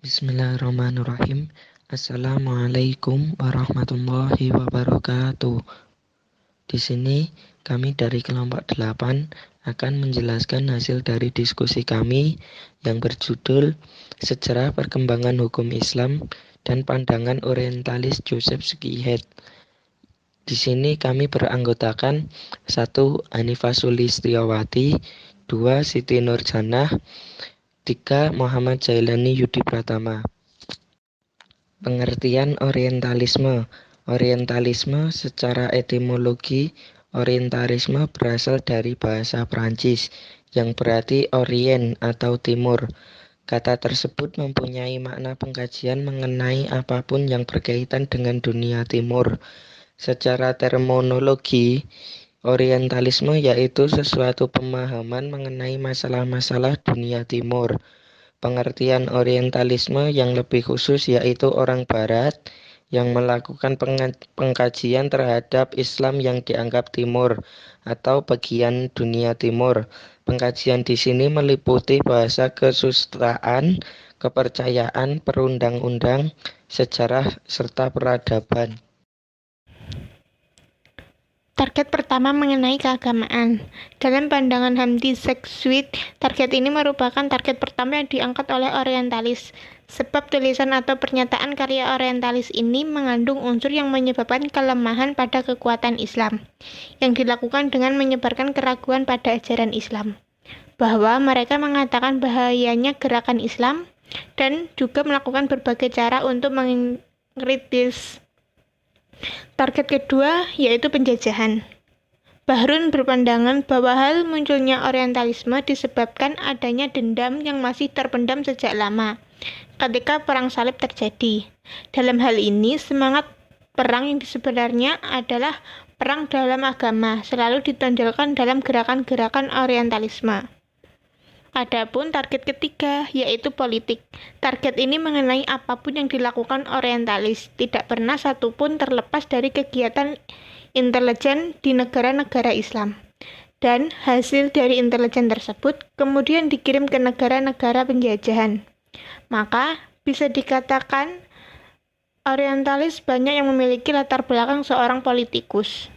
Bismillahirrahmanirrahim. Assalamualaikum warahmatullahi wabarakatuh. Di sini kami dari kelompok 8 akan menjelaskan hasil dari diskusi kami yang berjudul Sejarah Perkembangan Hukum Islam dan Pandangan Orientalis Joseph Skyhead. Di sini kami beranggotakan 1. Hanifah Sulistiawati, 2. Siti Nurjanah, 3. Muhammad Jailani Yudi Pratama. Pengertian Orientalisme. Orientalisme secara etimologi, orientalisme berasal dari bahasa Prancis yang berarti Orient atau Timur. Kata tersebut mempunyai makna pengkajian mengenai apapun yang berkaitan dengan dunia timur. Secara terminologi, orientalisme yaitu sesuatu pemahaman mengenai masalah-masalah dunia timur. Pengertian orientalisme yang lebih khusus yaitu orang barat yang melakukan pengkajian terhadap Islam yang dianggap timur atau bagian dunia timur. Pengkajian di sini meliputi bahasa kesusastraan, kepercayaan, perundang-undang, sejarah, serta peradaban. Target pertama mengenai keagamaan. Dalam pandangan Hamdi Seksuit, target ini merupakan target pertama yang diangkat oleh orientalis. Sebab tulisan atau pernyataan karya orientalis ini mengandung unsur yang menyebabkan kelemahan pada kekuatan Islam, yang dilakukan dengan menyebarkan keraguan pada ajaran Islam, bahwa mereka mengatakan bahayanya gerakan Islam, dan juga melakukan berbagai cara untuk mengkritis. Target kedua yaitu penjajahan. Bahrun berpandangan bahwa hal munculnya orientalisme disebabkan adanya dendam yang masih terpendam sejak lama ketika perang salib terjadi. Dalam hal ini, semangat perang yang sebenarnya adalah perang dalam agama selalu ditonjolkan dalam gerakan-gerakan orientalisme. Adapun target ketiga yaitu politik. Target ini mengenai apapun yang dilakukan orientalis, tidak pernah satupun terlepas dari kegiatan intelijen di negara-negara Islam. Dan hasil dari intelijen tersebut kemudian dikirim ke negara-negara penjajahan. Maka bisa dikatakan orientalis banyak yang memiliki latar belakang seorang politikus.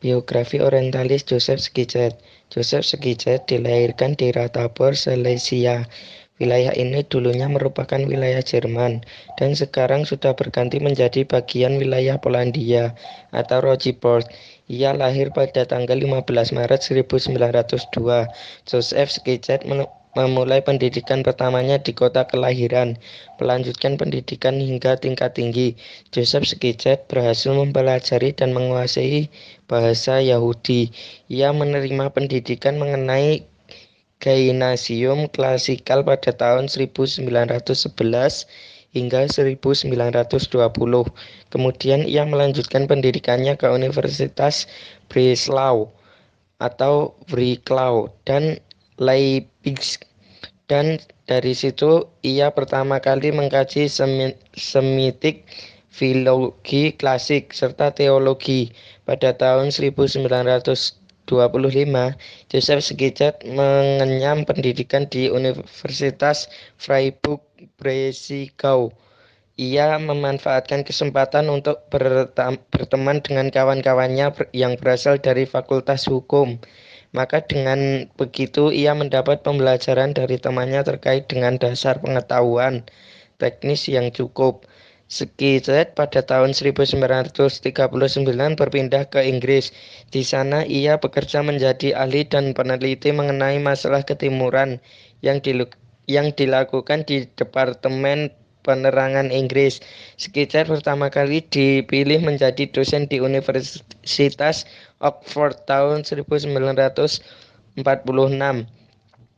Biografi orientalis Joseph Skyhead. Joseph Skyhead dilahirkan di Ratibor, Silesia. Wilayah ini dulunya merupakan wilayah Jerman dan sekarang sudah berganti menjadi bagian wilayah Polandia atau Rochefort. Ia lahir pada tanggal 15 Maret 1902. Joseph Skyhead memulai pendidikan pertamanya di kota kelahiran, melanjutkan pendidikan hingga tingkat tinggi. Joseph Skyhead berhasil mempelajari dan menguasai bahasa Yahudi. Ia menerima pendidikan mengenai gymnasium klasikal pada tahun 1911 hingga 1920. Kemudian ia melanjutkan pendidikannya ke Universitas Breslau atau Wrocław dan Leipzig, dan dari situ ia pertama kali mengkaji Semitik, filologi klasik, serta teologi. Pada tahun 1925, Joseph Skyhead mengenyam pendidikan di Universitas Freiburg-Breisgau. Ia memanfaatkan kesempatan untuk berteman dengan kawan-kawannya yang berasal dari Fakultas Hukum. Maka dengan begitu ia mendapat pembelajaran dari temannya terkait dengan dasar pengetahuan teknis yang cukup. Skyhead pada tahun 1939 berpindah ke Inggris. Di sana ia bekerja menjadi ahli dan peneliti mengenai masalah ketimuran yang dilakukan di Departemen Penerangan Inggris. Skyhead pertama kali dipilih menjadi dosen di Universitas Oxford tahun 1946.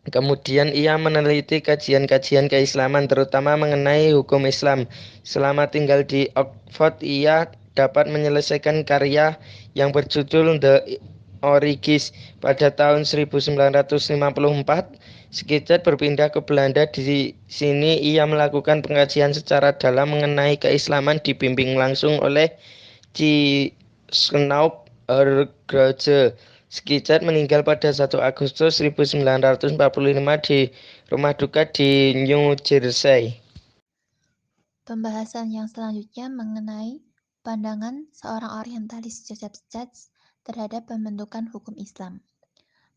Kemudian ia meneliti kajian-kajian keislaman terutama mengenai hukum Islam. Selama tinggal di Oxford, ia dapat menyelesaikan karya yang berjudul The Origins. Pada tahun 1954, Skyhead berpindah ke Belanda. Di sini ia melakukan pengkajian secara dalam mengenai keislaman dibimbing langsung oleh Tsiknaug Ergrage. Skyhead meninggal pada 1 Agustus 1945 di rumah duka di New Jersey. Pembahasan yang selanjutnya mengenai pandangan seorang orientalis Joseph Schacht terhadap pembentukan hukum Islam.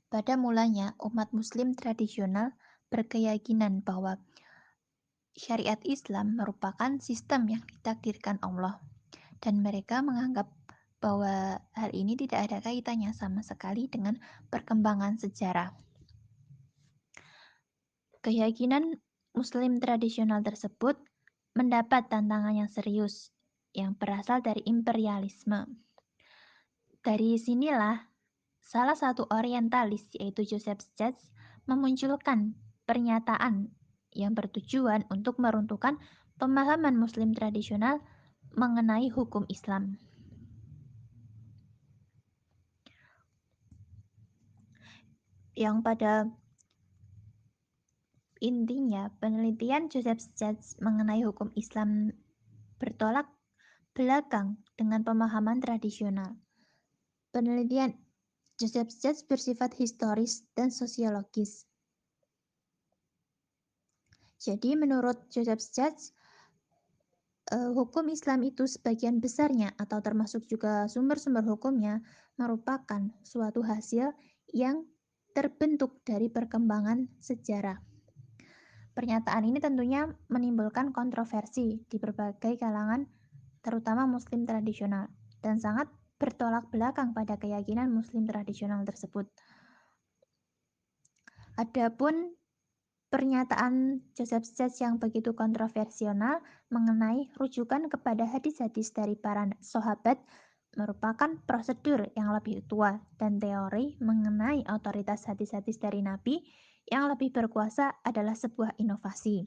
Pada mulanya, umat Muslim tradisional berkeyakinan bahwa syariat Islam merupakan sistem yang ditakdirkan Allah, dan mereka menganggap bahwa hal ini tidak ada kaitannya sama sekali dengan perkembangan sejarah. Keyakinan Muslim tradisional tersebut mendapat tantangan yang serius yang berasal dari imperialisme. Dari sinilah salah satu orientalis yaitu Joseph Schacht memunculkan pernyataan yang bertujuan untuk meruntuhkan pemahaman Muslim tradisional mengenai hukum Islam. Yang pada intinya, penelitian Joseph Schacht mengenai hukum Islam bertolak belakang dengan pemahaman tradisional. Penelitian Joseph Schacht bersifat historis dan sosiologis. Jadi menurut Joseph Schacht, hukum Islam itu sebagian besarnya atau termasuk juga sumber-sumber hukumnya merupakan suatu hasil yang terbentuk dari perkembangan sejarah. Pernyataan ini tentunya menimbulkan kontroversi di berbagai kalangan, terutama Muslim tradisional, dan sangat bertolak belakang pada keyakinan Muslim tradisional tersebut. Adapun pernyataan Joseph Schacht yang begitu kontroversial mengenai rujukan kepada hadis-hadis dari para sahabat merupakan prosedur yang lebih tua dan teori mengenai otoritas hadis-hadis dari Nabi yang lebih berkuasa adalah sebuah inovasi.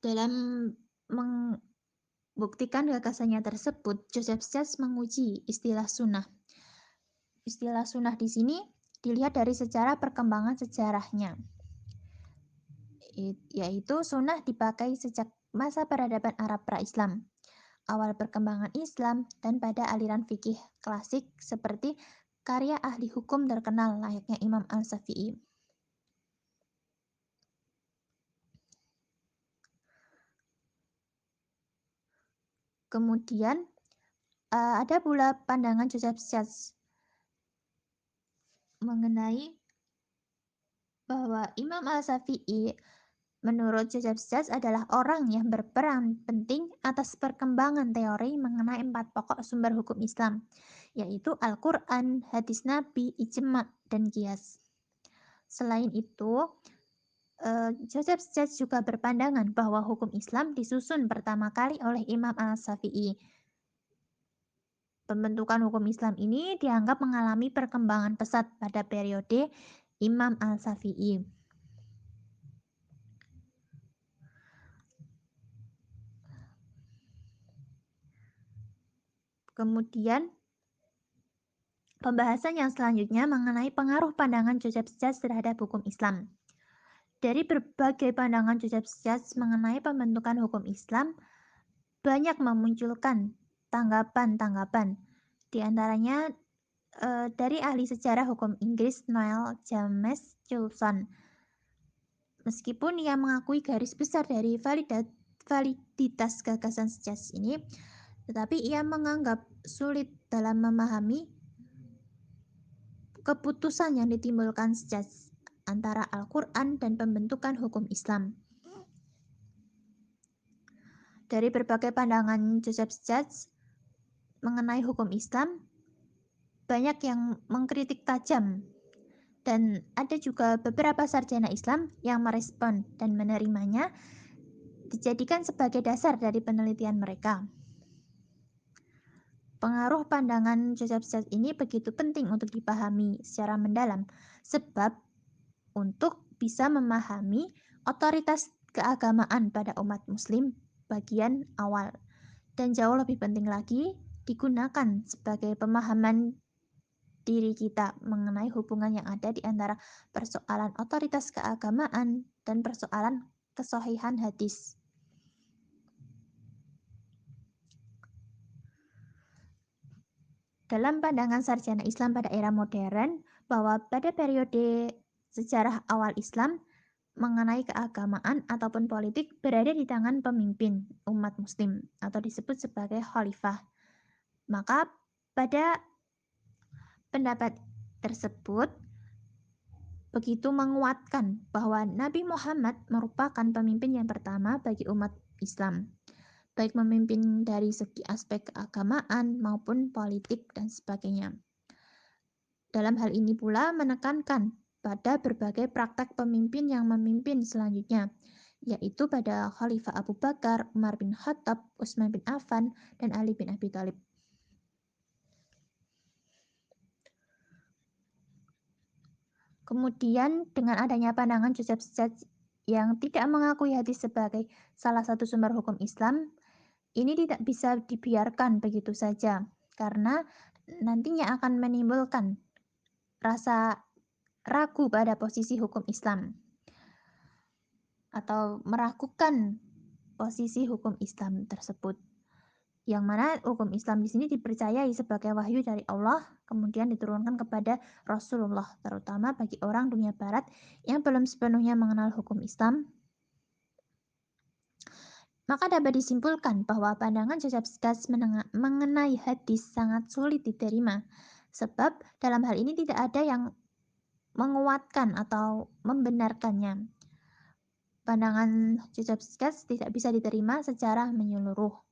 Dalam membuktikan gagasannya tersebut, Joseph Schacht menguji istilah sunnah. Istilah sunnah di sini dilihat dari sejarah perkembangan sejarahnya, yaitu sunnah dipakai sejak masa peradaban Arab pra-Islam, awal perkembangan Islam, dan pada aliran fikih klasik seperti karya ahli hukum terkenal layaknya Imam Al-Syafi'i. Kemudian ada pula pandangan Joseph Schacht mengenai bahwa Imam Al-Syafi'i menurut Joseph Schacht adalah orang yang berperan penting atas perkembangan teori mengenai 4 pokok sumber hukum Islam, yaitu Al-Quran, hadis Nabi, ijma, dan qiyas. Selain itu, Joseph Schacht juga berpandangan bahwa hukum Islam disusun pertama kali oleh Imam Al-Syafi'i. Pembentukan hukum Islam ini dianggap mengalami perkembangan pesat pada periode Imam Al-Syafi'i. Kemudian, pembahasan yang selanjutnya mengenai pengaruh pandangan Joseph Schacht terhadap hukum Islam. Dari berbagai pandangan Joseph Schacht mengenai pembentukan hukum Islam, banyak memunculkan tanggapan-tanggapan. Di antaranya dari ahli sejarah hukum Inggris Noel James Coulson. Meskipun ia mengakui garis besar dari validitas gagasan Schacht ini, tetapi ia menganggap sulit dalam memahami keputusan yang ditimbulkan Schacht antara Al-Quran dan pembentukan hukum Islam. Dari berbagai pandangan Joseph Schacht mengenai hukum Islam, banyak yang mengkritik tajam, dan ada juga beberapa sarjana Islam yang merespon dan menerimanya dijadikan sebagai dasar dari penelitian mereka. Pengaruh pandangan Joseph Schacht ini begitu penting untuk dipahami secara mendalam, sebab untuk bisa memahami otoritas keagamaan pada umat Muslim bagian awal, dan jauh lebih penting lagi digunakan sebagai pemahaman diri kita mengenai hubungan yang ada di antara persoalan otoritas keagamaan dan persoalan kesohihan hadis. Dalam pandangan sarjana Islam pada era modern, bahwa pada periode sejarah awal Islam, mengenai keagamaan ataupun politik berada di tangan pemimpin umat muslim atau disebut sebagai khalifah. Maka pada pendapat tersebut begitu menguatkan bahwa Nabi Muhammad merupakan pemimpin yang pertama bagi umat Islam, baik memimpin dari segi aspek keagamaan maupun politik dan sebagainya. Dalam hal ini pula menekankan pada berbagai praktek pemimpin yang memimpin selanjutnya, yaitu pada Khalifah Abu Bakar, Umar bin Khattab, Utsman bin Affan, dan Ali bin Abi Thalib. Kemudian dengan adanya pandangan Joseph Stats yang tidak mengakui hadis sebagai salah satu sumber hukum Islam, ini tidak bisa dibiarkan begitu saja karena nantinya akan menimbulkan rasa ragu pada posisi hukum Islam atau meragukan posisi hukum Islam tersebut. Yang mana hukum Islam di sini dipercayai sebagai wahyu dari Allah, kemudian diturunkan kepada Rasulullah, terutama bagi orang dunia barat yang belum sepenuhnya mengenal hukum Islam. Maka dapat disimpulkan bahwa pandangan Joseph Stats mengenai hadis sangat sulit diterima, sebab dalam hal ini tidak ada yang menguatkan atau membenarkannya. Pandangan Joseph Stats tidak bisa diterima secara menyeluruh.